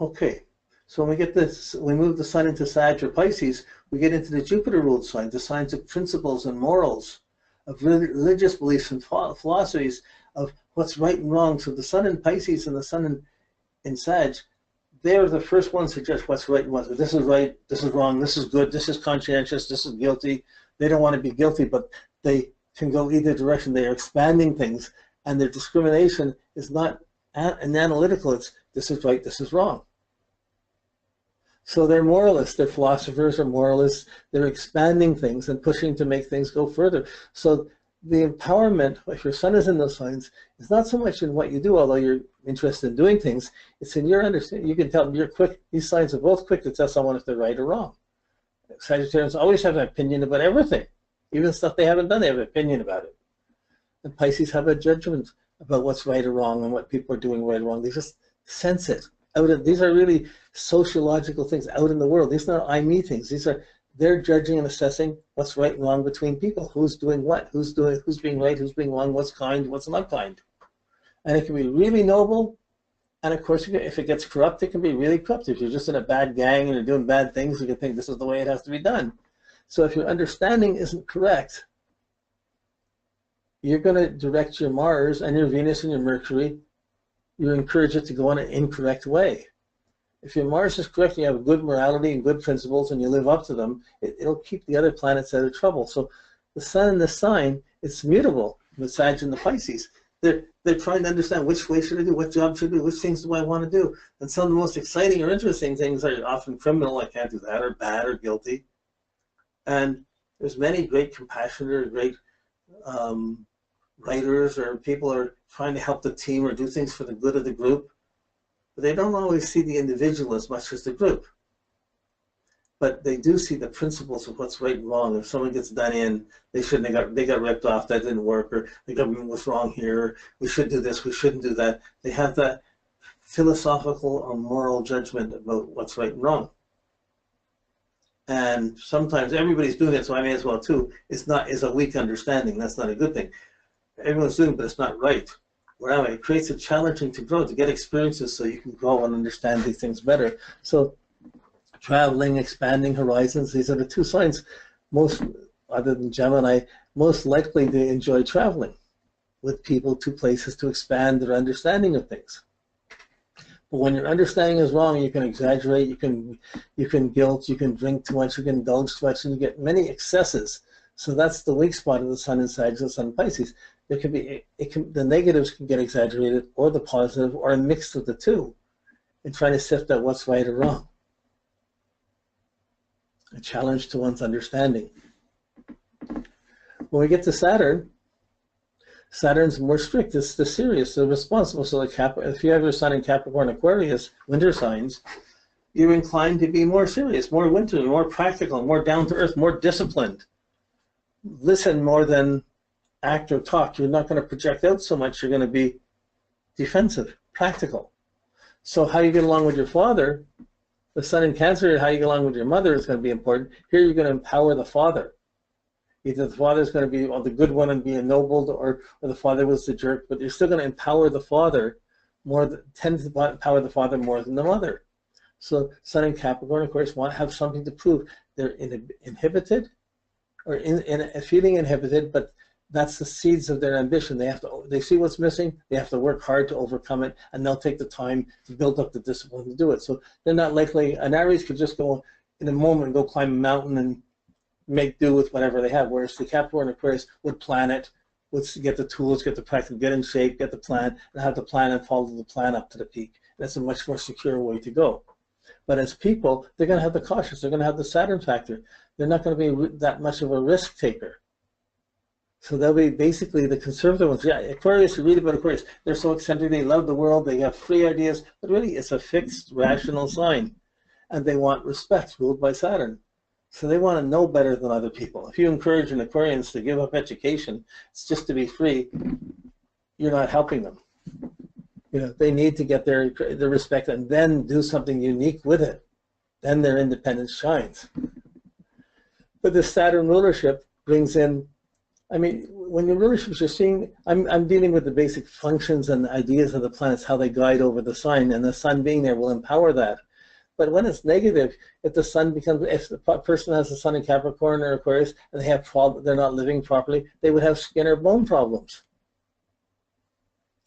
Okay, so when we get this, we move the sun into Sag or Pisces, we get into the Jupiter-ruled signs, the signs of principles and morals, of religious beliefs and philosophies, of what's right and wrong. So the sun in Pisces and the sun in Sag, they're the first ones to judge what's right and what's, this is right, this is wrong, this is good, this is conscientious, this is guilty. They don't want to be guilty, but they can go either direction. They are expanding things, and their discrimination is not an analytical, it's this is right, this is wrong. So they're moralists, they're philosophers or moralists, they're expanding things and pushing to make things go further. So the empowerment, if your sun is in those signs, is not so much in what you do, although you're interested in doing things, it's in your understanding. You can tell them you're quick, these signs are both quick to tell someone if they're right or wrong. Sagittarians always have an opinion about everything. Even stuff they haven't done, they have an opinion about it. And Pisces have a judgment about what's right or wrong and what people are doing right or wrong. They just sense it. These are really sociological things out in the world. These are not I, me things. They're judging and assessing what's right and wrong between people. Who's doing what? Who's being right? Who's being wrong? What's kind? What's not kind? And it can be really noble. And of course, if it gets corrupt, it can be really corrupt. If you're just in a bad gang and you're doing bad things, you can think this is the way it has to be done. So if your understanding isn't correct, you're going to direct your Mars and your Venus and your Mercury. You encourage it to go in an incorrect way. If your Mars is correct and you have a good morality and good principles and you live up to them, it'll keep the other planets out of trouble. So the sun in the sign, it's mutable with Sag and the Pisces. They're trying to understand which way should I do, what job should I do, which things do I want to do. And some of the most exciting or interesting things are often criminal, I can't do that, or bad or guilty. And there's many great compassionate or great writers or people are trying to help the team or do things for the good of the group. But they don't always see the individual as much as the group. But they do see the principles of what's right and wrong. If someone gets done in, they got ripped off, that didn't work, or the government was wrong here, or we should do this, we shouldn't do that. They have that philosophical or moral judgment about what's right and wrong. And sometimes everybody's doing it, so I may as well too. Is a weak understanding. That's not a good thing. Everyone's doing it, but it's not right. Well, it creates a challenging to grow, to get experiences so you can grow and understand these things better. So traveling, expanding horizons, these are the two signs most, other than Gemini, most likely to enjoy traveling with people to places to expand their understanding of things. But when your understanding is wrong, you can exaggerate, you can guilt, you can drink too much, you can indulge too much, and you get many excesses. So that's the weak spot of the sun in Sag, the sun in Pisces. There can be, the negatives can get exaggerated, or the positive, or a mix of the two, in trying to sift out what's right or wrong. A challenge to one's understanding. When we get to Saturn, Saturn's more strict. It's the serious, the responsible. So if you have your sun in Capricorn, Aquarius, winter signs, you're inclined to be more serious, more winter, more practical, more down to earth, more disciplined. Listen more than act or talk. You're not going to project out so much. You're going to be defensive, practical. So how you get along with your father, the sun in Cancer, how you get along with your mother is going to be important. Here you're going to empower the father. Either the father is going to be the good one and be ennobled, or the father was the jerk, but you're still going to empower the father more, tend to empower the father more than the mother. So sun in Capricorn, of course, want to have something to prove. They're inhibited, or feeling inhibited, but that's the seeds of their ambition. They see what's missing, they have to work hard to overcome it, and they'll take the time to build up the discipline to do it. So they're not likely, an Aries could just go in a moment and go climb a mountain and make do with whatever they have, whereas the Capricorn Aquarius would plan it, would get the tools, get the practice, get in shape, get the plan, and have the plan and follow the plan up to the peak. That's a much more secure way to go. But as people, they're going to have the cautious, they're going to have the Saturn factor. They're not going to be that much of a risk taker. So they'll be basically the conservative ones. Yeah, Aquarius, you read about Aquarius, they're so eccentric, they love the world, they have free ideas, but really it's a fixed, rational sign. And they want respect, ruled by Saturn. So they want to know better than other people. If you encourage an Aquarians to give up education, it's just to be free, you're not helping them. You know, they need to get their respect and then do something unique with it. Then their independence shines. But the Saturn rulership brings in, I mean, when your relationships, you're seeing, I'm dealing with the basic functions and ideas of the planets, how they guide over the sign, and the sun being there will empower that. But when it's negative, if the sun becomes, if the person has the sun in Capricorn or Aquarius and they have they're not living properly, they would have skin or bone problems.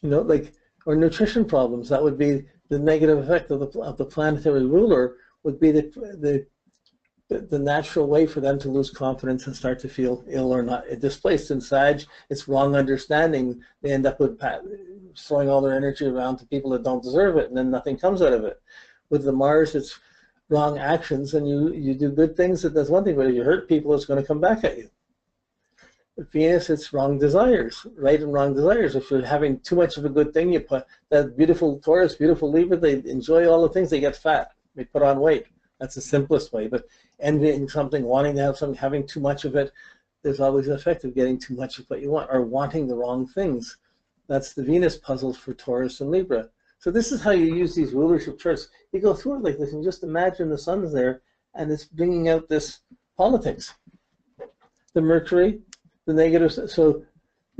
You know, like, or nutrition problems. That would be the negative effect of the planetary ruler. Would be the natural way for them to lose confidence and start to feel ill or not displaced. In Sag, it's wrong understanding. They end up with throwing all their energy around to people that don't deserve it, and then nothing comes out of it. With the Mars, it's wrong actions, and you do good things, that's one thing, but if you hurt people, it's going to come back at you. With Venus, it's wrong desires, right and wrong desires. If you're having too much of a good thing, you put that beautiful Taurus, beautiful Libra, they enjoy all the things, they get fat, they put on weight. That's the simplest way. But envying something, wanting to have something, having too much of it, there's always an effect of getting too much of what you want, or wanting the wrong things. That's the Venus puzzles for Taurus and Libra. So this is how you use these rulership charts. You go through it like this and just imagine the sun's there and it's bringing out this politics. The Mercury, the negative, so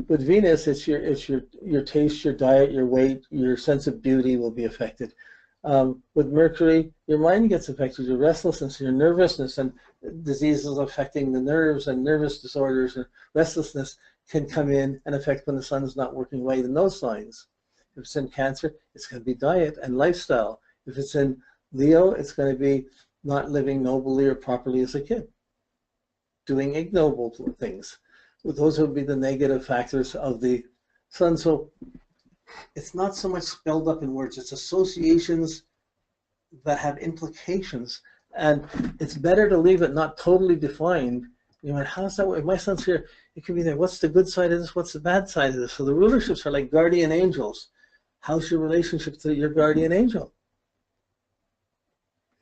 with Venus, it's your taste, your diet, your weight, your sense of beauty will be affected. With Mercury, your mind gets affected, your restlessness, your nervousness, and diseases affecting the nerves and nervous disorders and restlessness can come in and affect when the sun is not working right in those signs. If it's in Cancer, it's going to be diet and lifestyle. If it's in Leo, it's going to be not living nobly or properly as a kid, doing ignoble things. Those would be the negative factors of the sun. So it's not so much spelled up in words, it's associations that have implications. And it's better to leave it not totally defined. You know, how's that work? My son's here, it could be there. What's the good side of this? What's the bad side of this? So the rulerships are like guardian angels. How's your relationship to your guardian angel?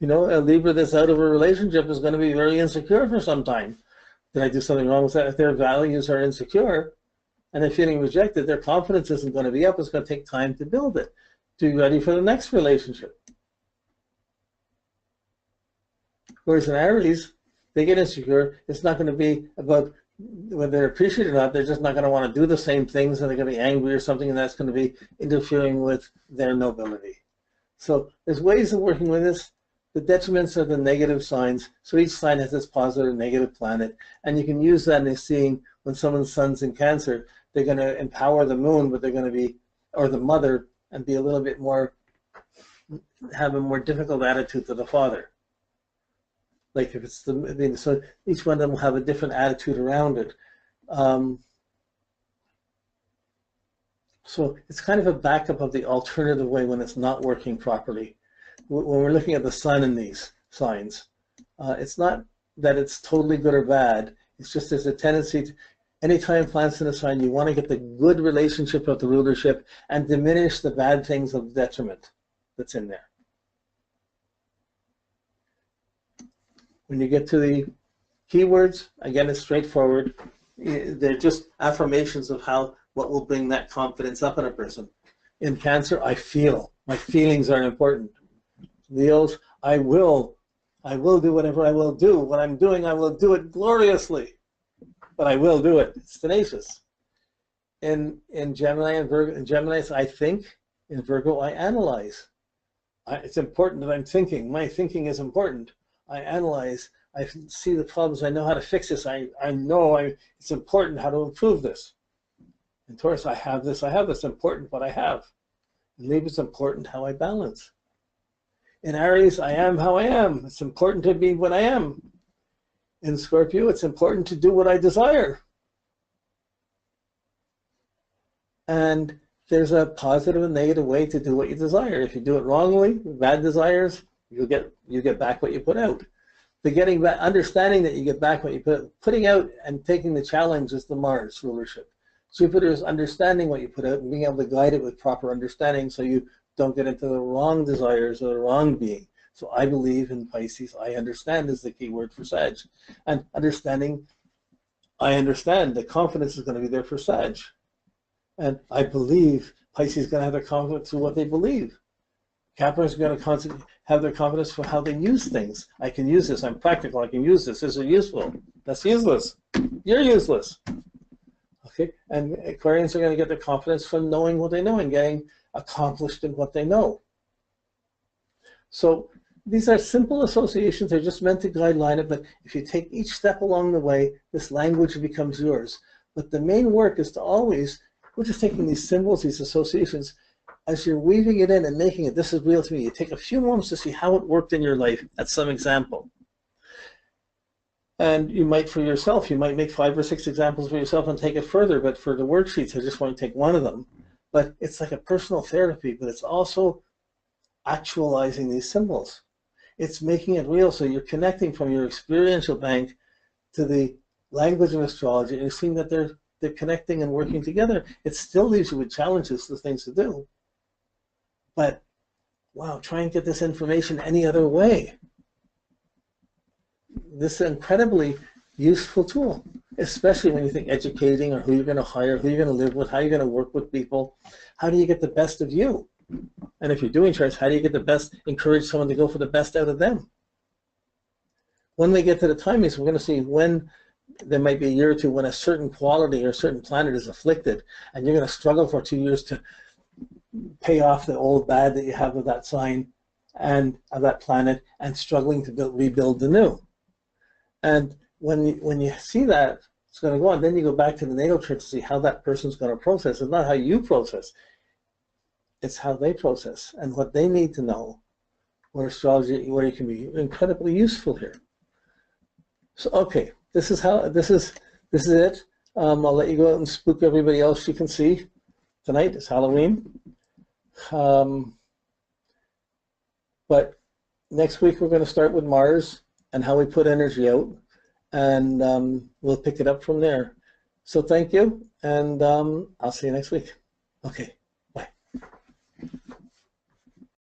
You know, a Libra that's out of a relationship is going to be very insecure for some time. Did I do something wrong with that? If their values are insecure and they're feeling rejected, their confidence isn't going to be up. It's going to take time to build it to be ready for the next relationship. Whereas in Aries, they get insecure. It's not going to be about whether they're appreciated or not. They're just not going to want to do the same things, and they're going to be angry or something, and that's going to be interfering with their nobility. So there's ways of working with this. The detriments are the negative signs. So each sign has its positive and negative planet, and you can use that in seeing when someone's sun's in Cancer, they're going to empower the moon, but they're going to be, or the mother, and be a little bit more, have a more difficult attitude to the father. Like if it's the, so each one of them will have a different attitude around it. So it's kind of a backup of the alternative way when it's not working properly. When we're looking at the sun in these signs, it's not that it's totally good or bad. It's just there's a tendency to, anytime planets in a sign, you want to get the good relationship of the rulership and diminish the bad things of detriment that's in there. When you get to the keywords, again, it's straightforward. They're just affirmations of how, what will bring that confidence up in a person. In Cancer, I feel. My feelings are important. Leos, I will do whatever I will do. What I'm doing, I will do it gloriously. But I will do it. It's tenacious. In Gemini and Virgo, in Gemini, I think. In Virgo, I analyze. It's important that I'm thinking. My thinking is important. I analyze, I see the problems, I know how to fix this, I know it's important how to improve this. In Taurus, I have this, it's important what I have. In Libra, it's important how I balance. In Aries, I am how I am. It's important to be what I am. In Scorpio, it's important to do what I desire. And there's a positive and negative way to do what you desire. If you do it wrongly, bad desires, you get back what you put out. The getting back, understanding that you get back what you putting out and taking the challenge is the Mars rulership. Jupiter is understanding what you put out and being able to guide it with proper understanding so you don't get into the wrong desires or the wrong being. So I believe in Pisces, I understand is the key word for Sag. And understanding, I understand the confidence is going to be there for Sag. And I believe Pisces is going to have their confidence through what they believe. Capricorn is going to have their confidence for how they use things. I can use this. I'm practical. I can use this. This is useful. That's useless. You're useless. Okay, and Aquarians are going to get their confidence from knowing what they know and getting accomplished in what they know. So these are simple associations. They're just meant to guide line it, but if you take each step along the way, this language becomes yours. But the main work is to always, we're just taking these symbols, these associations, as you're weaving it in and making it, this is real to me. You take a few moments to see how it worked in your life at some example. And you might, for yourself, you might make 5 or 6 examples for yourself and take it further, but for the worksheets, I just want to take one of them. But it's like a personal therapy, but it's also actualizing these symbols. It's making it real, so you're connecting from your experiential bank to the language of astrology, and you're seeing that they're connecting and working together. It still leaves you with challenges, the things to do. But, wow, try and get this information any other way. This is an incredibly useful tool, especially when you think educating or who you're going to hire, who you're going to live with, how you're going to work with people. How do you get the best of you? And if you're doing charts, how do you get the best, encourage someone to go for the best out of them? When we get to the timings, we're going to see when there might be a year or two when a certain quality or a certain planet is afflicted, and you're going to struggle for 2 years to pay off the old bad that you have of that sign and of that planet, and struggling to rebuild the new. And when you see that it's going to go on, then you go back to the natal chart to see how that person's going to process. It's not how you process. It's how they process and what they need to know, where astrology, where it can be incredibly useful here. So, okay, this is it. I'll let you go out and spook everybody else you can see tonight. It's Halloween. But next week we're going to start with Mars and how we put energy out, and we'll pick it up from there. So thank you, and I'll see you next week. Okay.